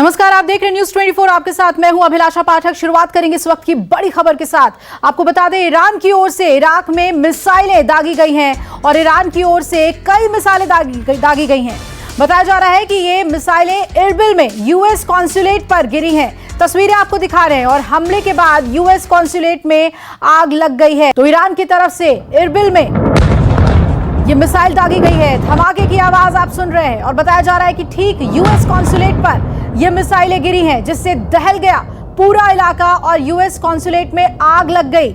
नमस्कार, आप देख रहे हैं न्यूज 24। आपके साथ मैं हूं अभिलाषा पाठक। शुरुआत करेंगे इस वक्त की बड़ी खबर के साथ। आपको बता दें, ईरान की ओर से इराक में मिसाइलें दागी गई हैं और ईरान की ओर से कई मिसाइलें दागी गई हैं। बताया जा रहा है कि ये मिसाइलें इरबिल में यूएस कॉन्सुलेट पर गिरी हैं। तस्वीरें आपको दिखा रहे हैं और हमले के बाद यूएस कॉन्सुलेट में आग लग गई है। तो ईरान की तरफ से इरबिल में ये मिसाइल दागी गई है। धमाके की आवाज आप सुन रहे हैं और बताया जा रहा है कि ठीक यूएस कॉन्सुलेट पर ये मिसाइलें गिरी हैं, जिससे दहल गया पूरा इलाका और यूएस कॉन्सुलेट में आग लग गई।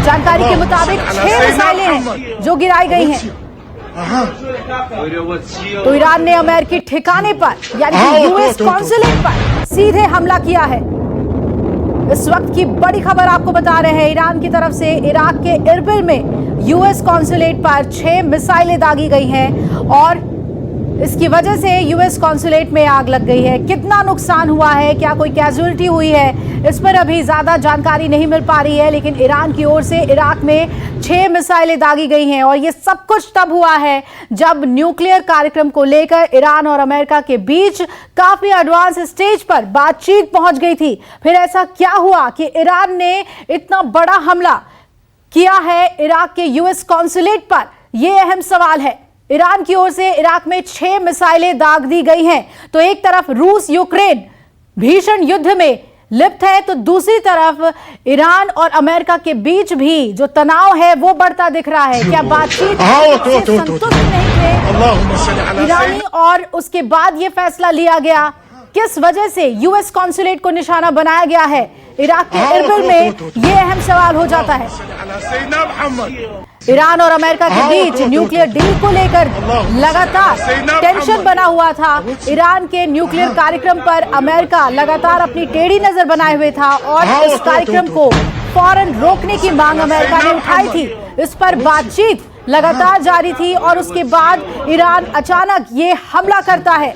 जानकारी के मुताबिक 6 मिसाइलें हैं जो गिराई गई हैं। तो ईरान ने अमेरिकी ठिकाने पर यानी कि यूएस कॉन्सुलेट पर सीधे हमला किया है। इस वक्त की बड़ी खबर आपको बता रहे हैं, ईरान की तरफ से इराक के इरबिल में यूएस कॉन्सुलेट पर 6 मिसाइलें दागी गई हैं और इसकी वजह से यूएस कॉन्सुलेट में आग लग गई है। कितना नुकसान हुआ है, क्या कोई कैजुअलिटी हुई है, इस पर अभी ज्यादा जानकारी नहीं मिल पा रही है। लेकिन ईरान की ओर से इराक में 6 मिसाइलें दागी गई हैं और ये सब कुछ तब हुआ है जब न्यूक्लियर कार्यक्रम को लेकर ईरान और अमेरिका के बीच काफी एडवांस स्टेज पर बातचीत पहुंच गई थी। फिर ऐसा क्या हुआ कि ईरान ने इतना बड़ा हमला किया है इराक के यूएस कॉन्सुलेट पर, यह अहम सवाल है। ईरान की ओर से इराक में 6 मिसाइलें दाग दी गई हैं। तो एक तरफ रूस यूक्रेन भीषण युद्ध में लिप्त है, तो दूसरी तरफ ईरान और अमेरिका के बीच भी जो तनाव है वो बढ़ता दिख रहा है। क्या बातचीत से संतुष्ट नहीं थे ईरानी और उसके बाद ये फैसला लिया गया? किस वजह से यूएस कॉन्सुलेट को निशाना बनाया गया है इराक के इरबिल में, ये अहम सवाल हो जाता है। ईरान और अमेरिका के बीच न्यूक्लियर डील को लेकर लगातार टेंशन बना हुआ था। ईरान के न्यूक्लियर कार्यक्रम पर अमेरिका लगातार अपनी टेढ़ी नजर बनाए हुए था और इस कार्यक्रम को फौरन रोकने की मांग अमेरिका ने उठाई थी। इस पर बातचीत लगातार जारी थी और उसके बाद ईरान अचानक ये हमला करता है।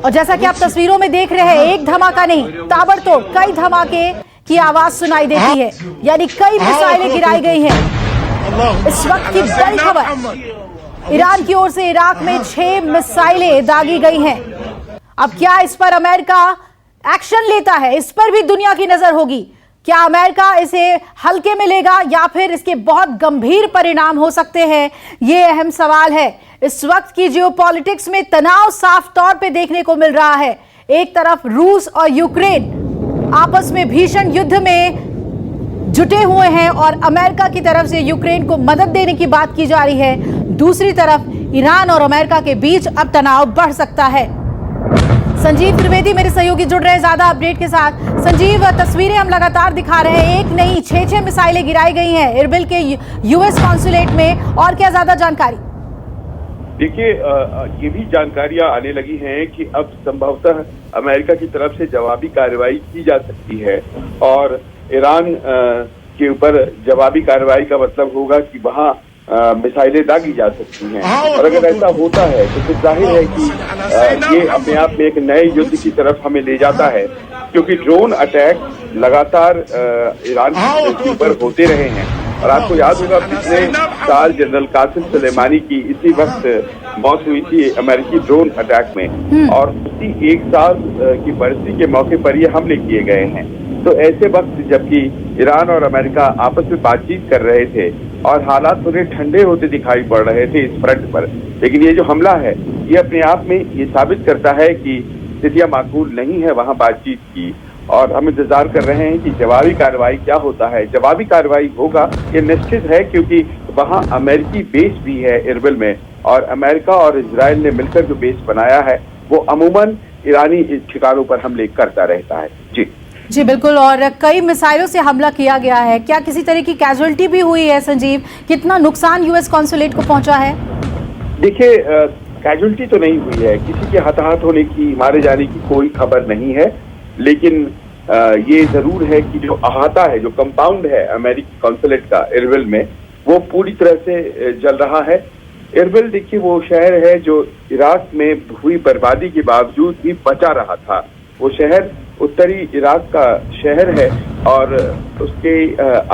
और जैसा कि आप तस्वीरों में देख रहे हैं, एक धमाका नहीं, ताबड़तोड़ कई धमाके की आवाज सुनाई देती है, यानी कई मिसाइलें गिराई गई हैं। इस वक्त की बड़ी खबर, ईरान की ओर से इराक में 6 मिसाइलें दागी गई हैं। अब क्या इस पर अमेरिका एक्शन लेता है, इस पर भी दुनिया की नजर होगी। क्या अमेरिका इसे हल्के में लेगा या फिर इसके बहुत गंभीर परिणाम हो सकते हैं, ये अहम सवाल है। इस वक्त की जियोपॉलिटिक्स में तनाव साफ तौर पे देखने को मिल रहा है। एक तरफ रूस और यूक्रेन आपस में भीषण युद्ध में जुटे हुए हैं और अमेरिका की तरफ से यूक्रेन को मदद देने की बात की जा रही है। दूसरी तरफ ईरान और अमेरिका के बीच अब तनाव बढ़ सकता है। संजीव त्रिवेदी मेरे सहयोगी जुड़ रहे हैं ज्यादा अपडेट के साथ। संजीव, तस्वीरें हम लगातार दिखा रहे हैं, एक नहीं 6 मिसाइलें गिराई गई हैं इरबिल के यूएस कॉन्सुलेट में, और क्या ज्यादा जानकारी? देखिए, ये भी जानकारियां आने लगी हैं कि अब संभवतः अमेरिका की तरफ से जवाबी कार्रवाई की जा सकती है और ईरान के ऊपर जवाबी कार्रवाई का मतलब होगा कि वहां मिसाइलें दागी जा सकती हैं। और अगर ऐसा होता है तो फिर जाहिर है कि ये अपने आप में एक नए युद्ध की तरफ हमें ले जाता है, क्योंकि ड्रोन अटैक लगातार ईरान के ऊपर होते रहे हैं। और आपको याद होगा, पिछले साल जनरल कासिम सुलेमानी की इसी वक्त मौत हुई थी अमेरिकी ड्रोन अटैक में, और उसी एक साल की बरसी के मौके पर ये हमले किए गए हैं। तो ऐसे वक्त जबकि ईरान और अमेरिका आपस में बातचीत कर रहे थे और हालात थोड़े ठंडे होते दिखाई पड़ रहे थे इस फ्रंट पर, लेकिन ये जो हमला है ये अपने आप में ये साबित करता है कि स्थितियां माकूल नहीं है वहां बातचीत की। और हम इंतजार कर रहे हैं कि जवाबी कार्रवाई क्या होता है। जवाबी कार्रवाई होगा ये निश्चित है, क्योंकि वहां अमेरिकी बेस भी है इरबिल में, और अमेरिका और इजराइल ने मिलकर जो बेस बनाया है वो अमूमन ईरानी ठिकानों पर हमले करता रहता है। जी बिल्कुल, और कई मिसाइलों से हमला किया गया है। क्या किसी तरह की कैजुअलिटी भी हुई है संजीव? कितना नुकसान यूएस कॉन्सुलेट को पहुंचा है? देखिए, कैजुअलिटी तो नहीं हुई है, किसी के हताहत होने की, मारे जाने की कोई खबर नहीं है, लेकिन ये जरूर है कि जो अहाता है, जो कंपाउंड है अमेरिकी कॉन्सुलेट का इरबिल में, वो पूरी तरह से जल रहा है। इरबिल देखिए वो शहर है जो इराक में हुई बर्बादी के बावजूद भी बचा रहा था। वो शहर उत्तरी इराक का शहर है और उसके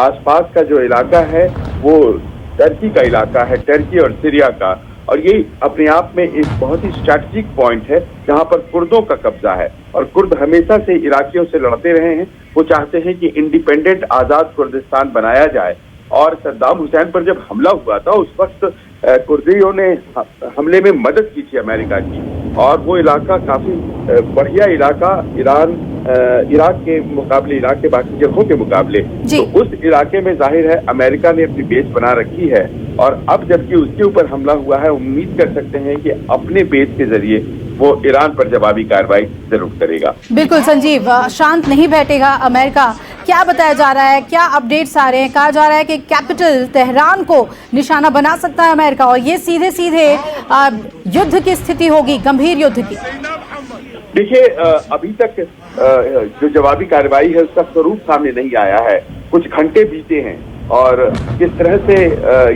आसपास का जो इलाका है वो टर्की का इलाका है, टर्की और सीरिया का, और ये अपने आप में एक बहुत ही स्ट्रैटेजिक पॉइंट है जहां पर कुर्दों का कब्जा है। और कुर्द हमेशा से इराकियों से लड़ते रहे हैं। वो चाहते हैं कि इंडिपेंडेंट आजाद कुर्दिस्तान बनाया जाए। और सद्दाम हुसैन पर जब हमला हुआ था उस वक्त कुर्दियों ने हमले में मदद की थी अमेरिका की, और वो इलाका काफी बढ़िया इलाका इराक के मुकाबले, इराक के बाकी जगहों के मुकाबले, तो उस इलाके में जाहिर है अमेरिका ने अपनी बेस बना रखी है। और अब जबकि उसके ऊपर हमला हुआ है, उम्मीद कर सकते हैं कि अपने बेस के जरिए वो ईरान पर जवाबी कार्रवाई जरूर करेगा। बिल्कुल संजीव, शांत नहीं बैठेगा अमेरिका। क्या बताया जा रहा है, क्या अपडेट्स आ रहे हैं? कहा जा रहा है कि कैपिटल तेहरान को निशाना बना सकता है अमेरिका, और ये सीधे सीधे युद्ध की स्थिति होगी, गंभीर युद्ध की। देखिए, अभी तक जो जवाबी कार्रवाई है उसका स्वरूप सामने नहीं आया है। कुछ घंटे बीते हैं और किस तरह से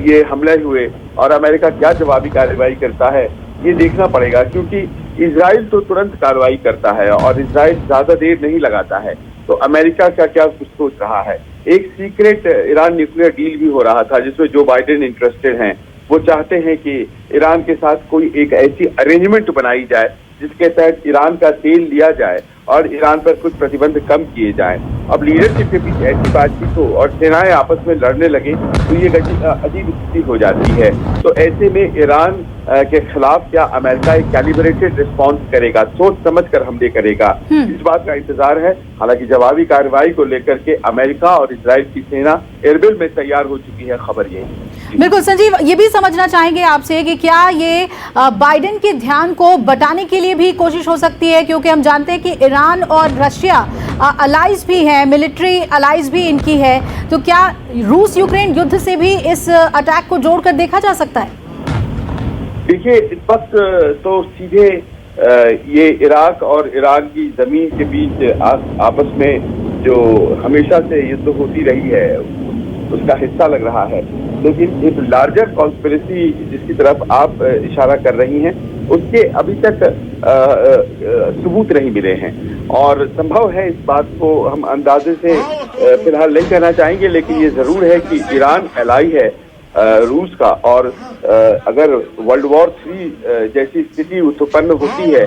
ये हमले हुए और अमेरिका क्या जवाबी कार्रवाई करता है ये देखना पड़ेगा, क्योंकि इजराइल तो तुरंत कार्रवाई करता है और इजराइल ज्यादा देर नहीं लगाता है। तो अमेरिका का क्या कुछ सोच रहा है? एक सीक्रेट ईरान न्यूक्लियर डील भी हो रहा था जिसमें जो बाइडेन इंटरेस्टेड हैं। वो चाहते हैं कि ईरान के साथ कोई एक ऐसी अरेंजमेंट बनाई जाए जिसके तहत ईरान का तेल लिया जाए और ईरान पर कुछ प्रतिबंध कम किए जाएं। अब लीडरशिप के बीच ऐसी बातचीत हो और सेनाएं आपस में लड़ने लगे तो ये अजीब स्थिति हो जाती है। तो ऐसे में ईरान के खिलाफ क्या अमेरिका एक कैलिब्रेटेड रिस्पॉन्स करेगा, सोच समझ कर हमले करेगा, इस बात का इंतजार है। हालांकि जवाबी कार्रवाई को लेकर के अमेरिका और इजराइल की सेना एरबिल में तैयार हो चुकी है, खबर ये। बिल्कुल संजीव, ये भी समझना चाहेंगे आपसे कि क्या ये बाइडेन के ध्यान को बटाने के लिए भी कोशिश हो सकती है, क्योंकि हम जानते हैं कि ईरान और रशिया अलाइज भी हैं, मिलिट्री अलाइज भी इनकी है। तो क्या रूस यूक्रेन युद्ध से भी इस अटैक को जोड़कर देखा जा सकता है? देखिए, इस वक्त तो सीधे ये इराक और ईरान की जमीन के बीच आपस में जो हमेशा से युद्ध होती रही है उसका हिस्सा लग रहा है। लेकिन एक लार्जर कॉन्स्पिरेसी जिसकी तरफ आप इशारा कर रही हैं उसके अभी तक सबूत नहीं मिले हैं, और संभव है इस बात को हम अंदाजे से फिलहाल नहीं कहना चाहेंगे, लेकिन ये जरूर है कि ईरान एलाई है रूस का, और अगर वर्ल्ड वॉर 3 जैसी स्थिति उत्पन्न होती है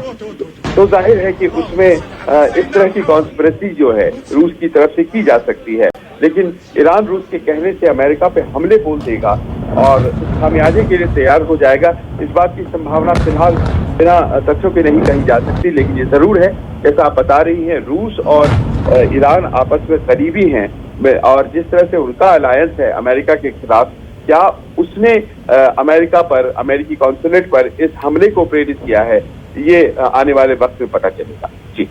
तो जाहिर है कि उसमें इस तरह की कॉन्स्पिरेसी जो है रूस की तरफ से की जा सकती है। लेकिन ईरान रूस के कहने से अमेरिका पे हमले बोल देगा और खामियाजे के लिए तैयार हो जाएगा, इस बात की संभावना फिलहाल बिना तथ्यों के नहीं कही जा सकती। लेकिन ये जरूर है, जैसा आप बता रही हैं, रूस और ईरान आपस में करीबी हैं, और जिस तरह से उनका अलायंस है अमेरिका के खिलाफ, क्या उसने अमेरिका पर, अमेरिकी कॉन्सुलेट पर इस हमले को प्रेरित किया है, ये आने वाले वक्त में पता चलेगा। जी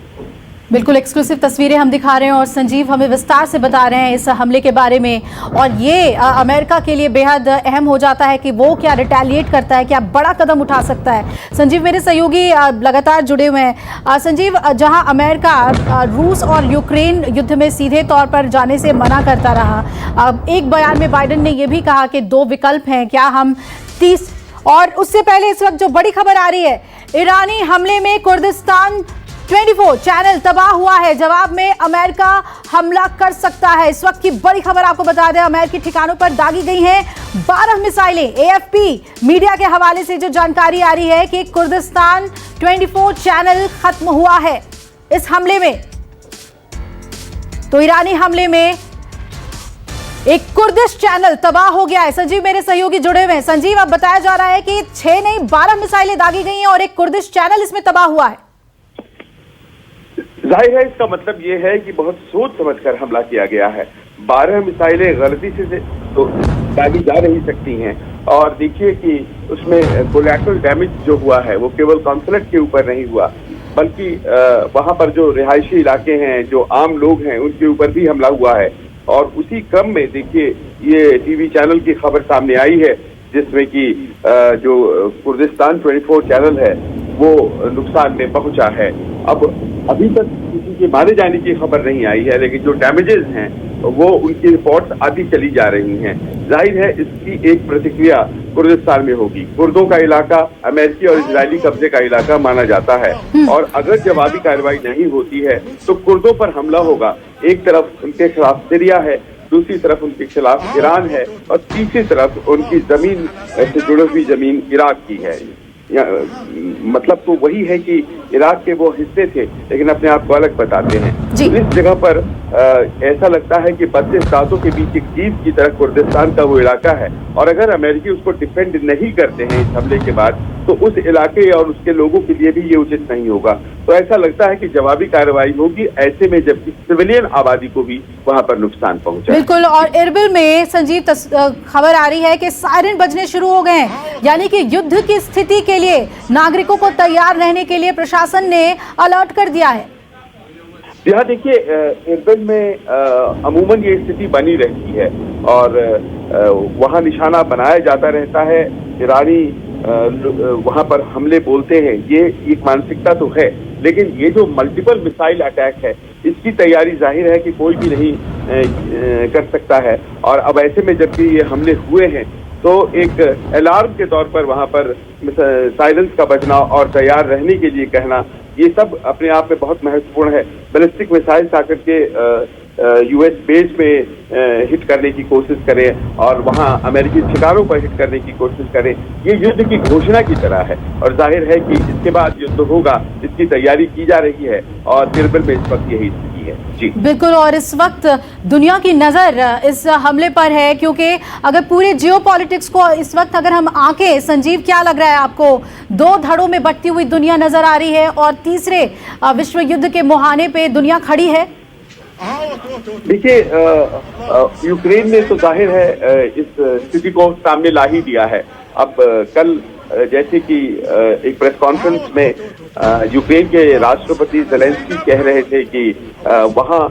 बिल्कुल, एक्सक्लूसिव तस्वीरें हम दिखा रहे हैं और संजीव हमें विस्तार से बता रहे हैं इस हमले के बारे में, और ये अमेरिका के लिए बेहद अहम हो जाता है कि वो क्या रिटेलिएट करता है, क्या बड़ा कदम उठा सकता है। संजीव, मेरे सहयोगी लगातार जुड़े हुए हैं। संजीव, जहां अमेरिका रूस और यूक्रेन युद्ध में सीधे तौर पर जाने से मना करता रहा, एक बयान में बाइडेन ने यह भी कहा कि 2 विकल्प हैं, क्या हम 30, और उससे पहले इस वक्त जो बड़ी खबर आ रही है, ईरानी हमले में कुर्दिस्तान 24 चैनल तबाह हुआ है। जवाब में अमेरिका हमला कर सकता है। इस वक्त की बड़ी खबर आपको बता दें, अमेरिकी ठिकानों पर दागी गई हैं 12 मिसाइलें। एएफपी मीडिया के हवाले से जो जानकारी आ रही है कि कुर्दिस्तान 24 चैनल खत्म हुआ है इस हमले में। तो ईरानी हमले में एक कुर्दिश चैनल तबाह हो गया है। संजीव मेरे सहयोगी जुड़े हुए हैं। संजीव, अब बताया जा रहा है कि 6 नहीं 12 मिसाइलें दागी गई हैं और एक कुर्दिश चैनल इसमें तबाह हुआ है। जाहिर है, इसका मतलब ये है कि बहुत सोच समझकर हमला किया गया है। 12 मिसाइलें गलती से तो दागी जा नहीं सकती हैं, और देखिए कि उसमें कोलैटरल डैमेज जो हुआ है वो केवल कॉन्सुलेट के ऊपर नहीं हुआ, बल्कि वहां पर जो रिहायशी इलाके हैं, जो आम लोग हैं, उनके ऊपर भी हमला हुआ है। और उसी क्रम में देखिए ये टीवी चैनल की खबर सामने आई है जिसमें कि जो कुर्दिस्तान 24 चैनल है वो नुकसान में पहुंचा है। अब अभी तक किसी के मारे जाने की खबर नहीं आई है, लेकिन जो डैमेजेस हैं वो उनकी रिपोर्ट्स आती चली जा रही हैं। जाहिर है इसकी एक प्रतिक्रिया कुर्दिस्तान में होगी। कुर्दों का इलाका अमेरिकी और इजरायली कब्जे का इलाका माना जाता है, और अगर जवाबी कार्रवाई नहीं होती है तो कुर्दों पर हमला होगा। एक तरफ उनके खिलाफ सीरिया है, दूसरी तरफ उनके खिलाफ ईरान है और तीसरी तरफ उनकी जमीन से जुड़ी हुई जमीन इराक की है। मतलब तो वही है कि इराक के वो हिस्से थे लेकिन अपने आप को अलग बताते हैं। तो इस जगह पर ऐसा लगता है कि 32 दांतों के बीच एक जीत की तरह कुर्दिस्तान का वो इलाका है और अगर अमेरिकी उसको डिफेंड नहीं करते हैं इस हमले के बाद तो उस इलाके और उसके लोगों के लिए भी ये उचित नहीं होगा। तो ऐसा लगता है कि जवाबी कार्रवाई होगी ऐसे में जबकि सिविलियन आबादी को भी वहां पर नुकसान पहुंचा। बिल्कुल। और इरबिल में संजीव खबर आ रही है कि सायरन बजने शुरू हो गए हैं, यानी कि युद्ध की स्थिति के लिए नागरिकों को तैयार रहने के लिए प्रशासन ने अलर्ट कर दिया है। यहाँ देखिए इरबिल में अमूमन ये स्थिति बनी रहती है और वहाँ निशाना बनाया जाता रहता है। ईरानी वहाँ पर हमले बोलते हैं, ये एक मानसिकता तो है, लेकिन ये जो मल्टीपल मिसाइल अटैक है इसकी तैयारी जाहिर है कि कोई भी नहीं कर सकता है। और अब ऐसे में जबकि ये हमले हुए हैं तो एक अलार्म के तौर पर वहाँ पर साइलेंस का बजना और तैयार रहने के लिए कहना, ये सब अपने आप में बहुत महत्वपूर्ण है। बैलिस्टिक मिसाइल आकर के यूएस बेस में हिट करने की कोशिश करें और वहां अमेरिकी ठिकानों पर हिट करने की कोशिश करें, ये युद्ध की घोषणा की तरह है और जाहिर है कि इसके बाद युद्ध होगा, इसकी तैयारी की जा रही है और इरबिल में इस वक्त यही स्थिति है। जी बिल्कुल। और इस वक्त दुनिया की नजर इस हमले पर है क्योंकि अगर पूरे जियोपॉलिटिक्स को इस वक्त अगर हम आंकें, संजीव क्या लग रहा है आपको, दो धड़ों में बंटती हुई दुनिया नजर आ रही है और तीसरे विश्व युद्ध के मुहाने पे दुनिया खड़ी है। देखिए यूक्रेन ने तो जाहिर है इस स्थिति को सामने ला ही दिया है। अब कल जैसे कि एक प्रेस कॉन्फ्रेंस में यूक्रेन के राष्ट्रपति ज़ेलेंस्की कह रहे थे कि वहां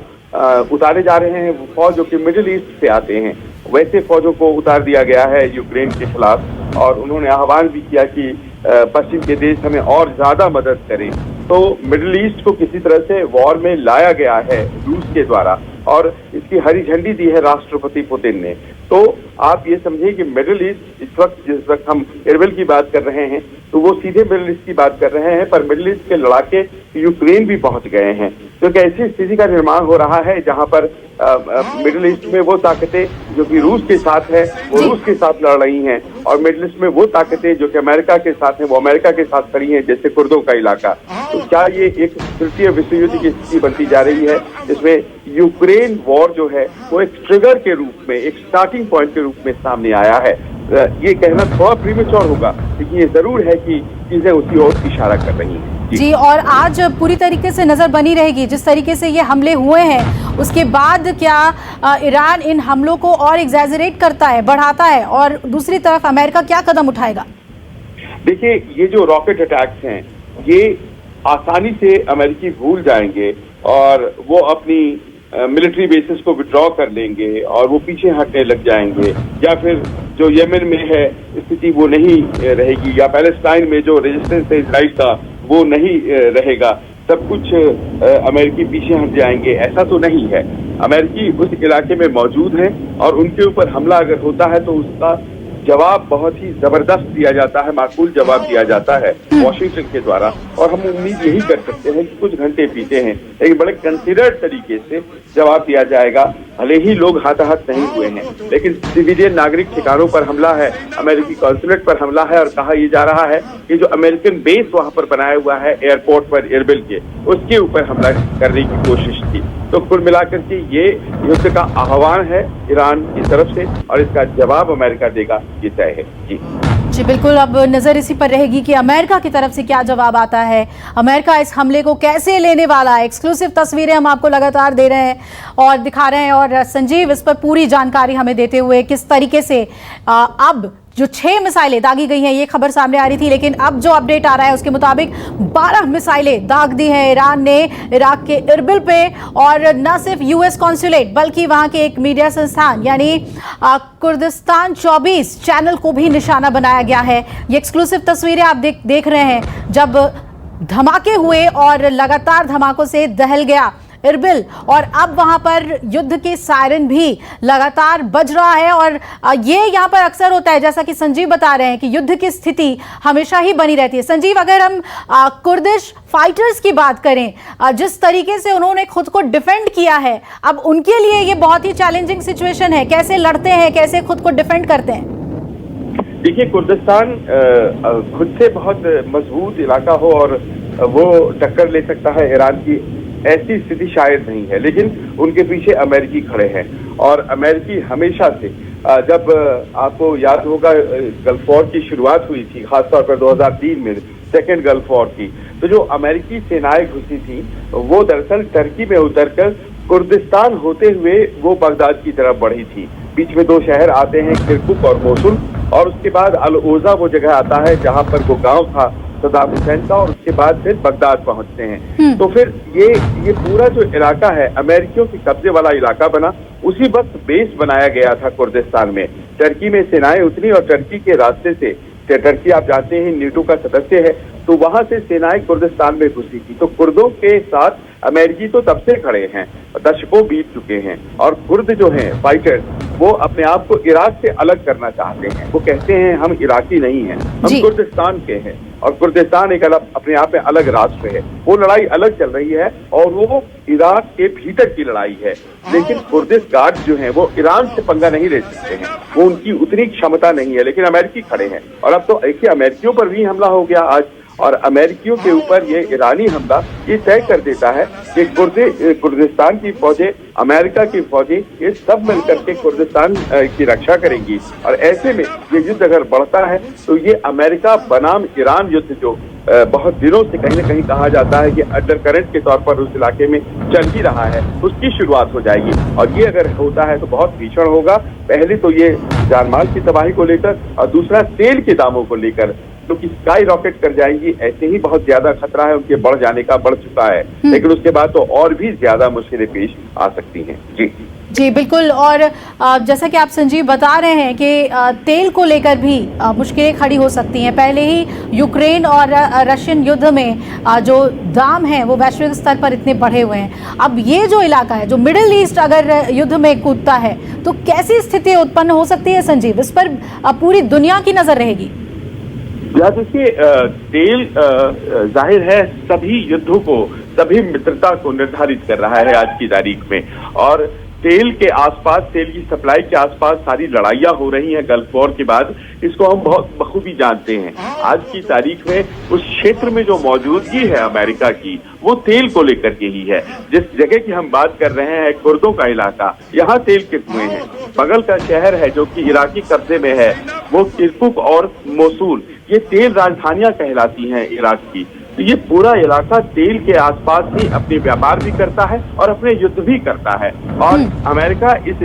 उतारे जा रहे हैं फौज जो कि मिडिल ईस्ट से आते हैं, वैसे फौजों को उतार दिया गया है यूक्रेन के खिलाफ और उन्होंने आह्वान भी किया कि पश्चिम के देश हमें और ज्यादा मदद करें। तो मिडिल ईस्ट को किसी तरह से वॉर में लाया गया है रूस के द्वारा और इसकी हरी झंडी दी है राष्ट्रपति पुतिन ने। तो आप ये समझिए कि मिडिल ईस्ट इस वक्त जिस वक्त हम इरबिल की बात कर रहे हैं तो वो सीधे मिडिल ईस्ट की बात कर रहे हैं, पर मिडिल ईस्ट के लड़ाके यूक्रेन भी पहुंच गए हैं। तो एक ऐसी स्थिति का निर्माण हो रहा है जहां पर मिडिल ईस्ट में वो ताकतें जो कि रूस के साथ है वो रूस के साथ लड़ रही हैं और मिडिल ईस्ट में वो ताकतें जो कि अमेरिका के साथ हैं वो अमेरिका के साथ खड़ी हैं, जैसे कुर्दों का इलाका। तो क्या ये एक तृतीय विश्व युद्ध की स्थिति बनती जा रही है जिसमें यूक्रेन वॉर जो है वो एक ट्रिगर के रूप में, एक स्टार्टिंग पॉइंट के रूप में सामने आया है? ये कहना थोड़ा प्रीमेच्योर होगा, लेकिन ये जरूर है कि चीजें उसी ओर इशारा कर रही हैं। जी, और आज पूरी तरीके से नजर बनी रहेगी जिस तरीके से ये हमले हुए हैं, उसके बाद क्या ईरान इन हमलों को और एग्जैजरेट करता है, बढ़ाता है, और दूसरी तरफ अमेरिका क्या कदम उठाएगा? देखिए ये जो रॉकेट अटैक्स हैं ये आसानी से अमेरिकी भूल जाएंगे और वो अपनी मिलिट्री बेसिस को विड्रॉ कर लेंगे और वो पीछे हटने लग जाएंगे, या फिर जो यमन में है स्थिति वो नहीं रहेगी, या पैलेस्टाइन में जो रेजिस्टेंस है इजराइल का वो नहीं रहेगा, सब कुछ अमेरिकी पीछे हट जाएंगे। ऐसा तो नहीं है। अमेरिकी उस इलाके में मौजूद हैं और उनके ऊपर हमला अगर होता है तो उसका जवाब बहुत ही जबरदस्त दिया जाता है, माकूल जवाब दिया जाता है वॉशिंगटन के द्वारा, और हम उम्मीद यही कर सकते हैं कि कुछ घंटे बीते हैं लेकिन बड़े कंसिडर्ड तरीके से जवाब दिया जाएगा। भले ही लोग हाथाहाथ नहीं हुए हैं लेकिन सिविलियन नागरिक ठिकानों पर हमला है, अमेरिकी कॉन्सुलेट पर हमला है और कहा यह जा रहा है कि जो अमेरिकन बेस वहां पर बनाया हुआ है एयरपोर्ट पर इरबिल के, उसके ऊपर हमला करने की कोशिश थी। तो कुल मिलाकर के ये युद्ध का आह्वान है ईरान की तरफ से और इसका जवाब अमेरिका देगा, ये तय है। जी बिल्कुल। अब नजर इसी पर रहेगी कि अमेरिका की तरफ से क्या जवाब आता है, अमेरिका इस हमले को कैसे लेने वाला है। एक्सक्लूसिव तस्वीरें हम आपको लगातार दे रहे हैं और दिखा रहे हैं, और संजीव इस पर पूरी जानकारी हमें देते हुए किस तरीके से अब जो 6 मिसाइलें दागी गई हैं ये खबर सामने आ रही थी, लेकिन अब जो अपडेट आ रहा है उसके मुताबिक 12 मिसाइलें दाग दी हैं ईरान ने इराक के इरबिल पे, और न सिर्फ यूएस कॉन्सुलेट बल्कि वहां के एक मीडिया संस्थान यानी कुर्दिस्तान 24 चैनल को भी निशाना बनाया गया है। ये एक्सक्लूसिव तस्वीरें आप देख रहे हैं जब धमाके हुए और लगातार धमाकों से दहल गया इरबिल, और अब वहां पर युद्ध के सायरन भी लगातार बज रहा है। और ये यहाँ पर अक्सर होता है, जैसा कि संजीव बता रहे हैं कि युद्ध की स्थिति हमेशा ही बनी रहती है। संजीव, अगर हम कुर्दिश फाइटर्स की बात करें, जिस तरीके से उन्होंने खुद को डिफेंड किया है, अब उनके लिए ये बहुत ही चैलेंजिंग सिचुएशन है। कैसे लड़ते हैं, कैसे खुद को डिफेंड करते हैं? देखिए, कुर्दिस्तान खुद से बहुत मजबूत इलाका हो और वो टक्कर ले सकता है ईरान की, ऐसी स्थिति शायद नहीं है। लेकिन उनके पीछे अमेरिकी खड़े हैं और अमेरिकी हमेशा से, जब आपको याद होगा गल्फ वॉर की शुरुआत हुई थी, खासतौर पर 2003 में सेकेंड गल्फ वॉर की, तो जो अमेरिकी सेनाएं घुसी थी वो दरअसल टर्की में उतरकर कुर्दिस्तान होते हुए वो बगदाद की तरफ बढ़ी थी। बीच में दो शहर आते हैं, किरकुक और मोसुल, और उसके बाद अल ओजा वो जगह आता है जहां पर वो गांव था सद्दाम हुसैन का, और उसके बाद फिर बगदाद पहुंचते हैं। तो फिर ये पूरा जो इलाका है अमेरिकियों के कब्जे वाला इलाका बना। उसी वक्त बेस बनाया गया था कुर्दिस्तान में। टर्की में सेनाएं उतरी और टर्की के रास्ते से, टर्की आप जानते हैं नेटो का सदस्य है, तो वहां से सेनाएं कुर्दिस्तान में घुसी थी। तो कुर्दों के साथ अमेरिकी तो तब से खड़े हैं, दशकों बीत चुके हैं, और कुर्द जो हैं फाइटर्स वो अपने आप को इराक से अलग करना चाहते हैं। वो कहते हैं हम इराकी नहीं हैं, हम कुर्दिस्तान के हैं, और कुर्दिस्तान एक अलग अपने आप में अलग राष्ट्र है। वो लड़ाई अलग चल रही है और वो इराक के भीतर की लड़ाई है। लेकिन कुर्दिश गार्ड जो हैं वो ईरान से पंगा नहीं ले सकते हैं, वो उनकी उतनी क्षमता नहीं है। लेकिन अमेरिकी खड़े हैं, और अब तो देखिए अमेरिकियों पर भी हमला हो गया आज, और अमेरिकियों के ऊपर ये ईरानी हमला ये तय कर देता है कि कुर्दिस्तान की फौजें, अमेरिका की फौजें, ये सब मिलकर के कुर्दिस्तान की रक्षा करेंगी। और ऐसे में ये युद्ध अगर बढ़ता है तो ये अमेरिका बनाम ईरान युद्ध जो बहुत दिनों से कहीं न कहीं कहा जाता है कि अंडर करंट के तौर पर उस इलाके में चल ही रहा है, उसकी शुरुआत हो जाएगी। और ये अगर होता है तो बहुत भीषण होगा। पहले तो ये जानमाल की तबाही को लेकर, और दूसरा तेल के दामों को लेकर, जो कि स्काई रॉकेट कर जाएंगी। ऐसे ही बहुत ज्यादा खतरा है उनके बढ़ जाने का, बढ़ चुका है, लेकिन उसके बाद तो और भी ज्यादा मुश्किलें पेश आ सकती हैं। जी बिल्कुल। और जैसा कि आप संजीव बता रहे हैं कि तेल को लेकर भी मुश्किलें खड़ी हो सकती हैं। पहले ही यूक्रेन और रशियन युद्ध में जो दाम हैं वो वैश्विक स्तर पर इतने बढ़े हुए हैं। अब ये जो इलाका है, जो मिडिल ईस्ट अगर युद्ध में कूदता है तो कैसी स्थिति उत्पन्न हो सकती है संजीव? इस पर पूरी दुनिया की नजर रहेगी। देखिए, तेल जाहिर है सभी युद्धों को, सभी मित्रता को निर्धारित कर रहा है आज की तारीख में। और तेल के आसपास, तेल की सप्लाई के आसपास सारी लड़ाइयां हो रही हैं गल्फ वॉर के बाद, इसको हम बहुत बखूबी जानते हैं। आज की तारीख में उस क्षेत्र में जो मौजूदगी है अमेरिका की, वो तेल को लेकर के ही है। जिस जगह की हम बात कर रहे हैं, कुर्दों का इलाका, यहाँ तेल के कुएं हैं। बगल का शहर है जो कि इराकी कब्जे में है, वो किरकुक और मोसूल, ये तेल राजधानियां कहलाती हैं इराक की। तो ये पूरा इलाका तेल के आसपास ही अपने व्यापार भी करता है और अपने युद्ध भी करता है। और अमेरिका इस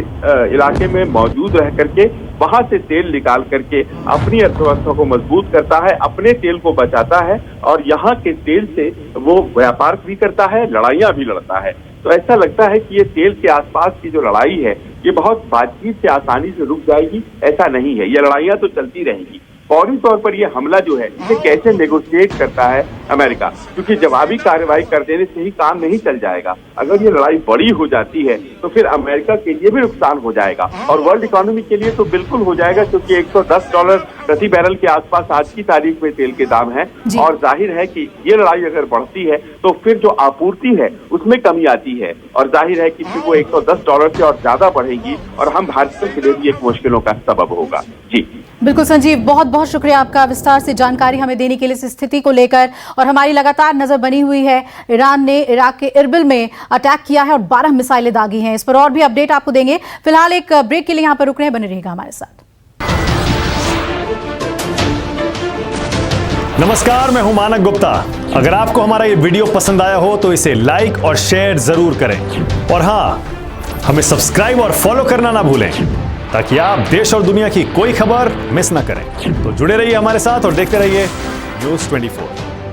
इलाके में मौजूद रह करके वहां से तेल निकाल करके अपनी अर्थव्यवस्था को मजबूत करता है, अपने तेल को बचाता है, और यहाँ के तेल से वो व्यापार भी करता है, लड़ाइयां भी लड़ता है। तो ऐसा लगता है कि ये तेल के आसपास की जो लड़ाई है ये बहुत बातचीत से आसानी से रुक जाएगी, ऐसा नहीं है। ये लड़ाइयां तो चलती रहेंगी। फौरी तौर पर यह हमला जो है इसे कैसे नेगोशिएट करता है अमेरिका, क्योंकि जवाबी कार्रवाई कर देने से ही काम नहीं चल जाएगा। अगर ये लड़ाई बड़ी हो जाती है तो फिर अमेरिका के लिए भी नुकसान हो जाएगा, और वर्ल्ड इकोनॉमी के लिए तो बिल्कुल हो जाएगा, क्योंकि $110 प्रति बैरल के आसपास आज की तारीख में तेल के दाम है। और जाहिर है कि ये लड़ाई अगर बढ़ती है तो फिर जो आपूर्ति है उसमें कमी आती है, और जाहिर है कि फिर वो $110 से और ज्यादा बढ़ेगी, और हम भारतीयों के लिए भी एक मुश्किलों का सबब होगा। जी बिल्कुल संजीव, बहुत बहुत शुक्रिया आपका विस्तार से जानकारी हमें देने के लिए इस स्थिति को लेकर। और हमारी लगातार नजर बनी हुई है, ईरान ने इराक के इरबिल में अटैक किया है और 12 मिसाइलें दागी हैं। इस पर और भी अपडेट आपको देंगे। फिलहाल एक ब्रेक के लिए यहां पर रुक रहे हैं, बने रहिएगा हमारे साथ। नमस्कार, मैं हूं मानक गुप्ता। अगर आपको हमारा ये वीडियो पसंद आया हो तो इसे लाइक और शेयर जरूर करें, और हाँ, हमें सब्सक्राइब और फॉलो करना ना भूलें, ताकि आप देश और दुनिया की कोई खबर मिस ना करें। तो जुड़े रहिए हमारे साथ और देखते रहिए News 24।